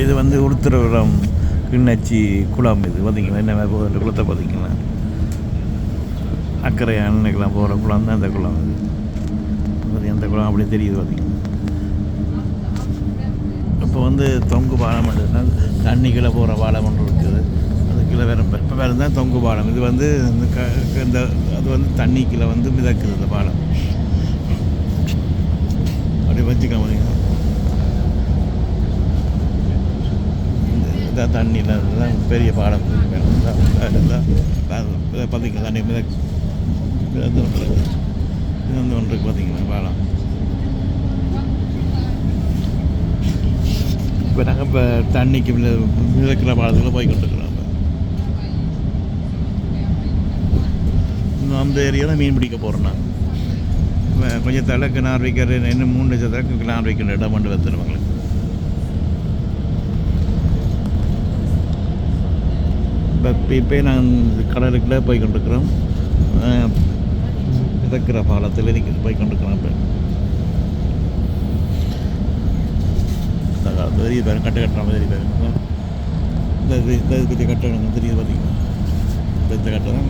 இது வந்து உளுத்துறவரம் கிண்ணச்சி குளம். இது பார்த்திங்கன்னா என்ன போகிற குளத்தை பார்த்திங்கன்னா அக்கறை அன்னைக்கெல்லாம் போகிற குளம் தான் அந்த குளம். இது அந்த குளம் அப்படி தெரியுது பார்த்திங்கன்னா. இப்போ வந்து தொங்கு பாலம் தண்ணிக்குள்ளே போகிற பாலம் ஒன்று இருக்குது. அதுக்குள்ளே வேறு இப்போ வேறு தான் தொங்கு பாலம். இது வந்து இந்த அது வந்து தண்ணிக்குள்ளே வந்து மிதக்குது இந்த பாலம். அப்படி வச்சுக்கலாம் பார்த்திங்கன்னா. இதான் தண்ணியில் இதுதான் பெரிய பாலம். பார்த்திங்கன்னா தண்ணி மிதக்கு இது வந்து ஒன்று பார்த்திங்கன்னா பாலம். இப்போ நாங்கள் இப்போ தண்ணிக்கு மிதக்கிற பாலத்துக்குள்ளே போய் கொண்டுருக்குறோம். இப்போ அந்த ஏரியாவில் மீன் பிடிக்க போகிறோம். நாங்கள் கொஞ்சம் தலை கிணறு வைக்கிற இன்னும் 3 லட்சத்துக்கு கிணறு வைக்கிற இடம் கொண்டு வந்துடுவாங்க. இப்போ நாங்கள் கடலுக்குள்ளே போய் கொண்டுருக்குறோம். மிதக்கிற பாலத்தில் நீங்கள் போய் கொண்டுருக்குறோம். இப்போ தெரியுது பாருங்க, கட்டு கட்டுற மாதிரி பாருங்க. இந்த பெரிய கட்டணம் தெரியுது பார்த்தீங்கன்னா. இந்த கட்டணம்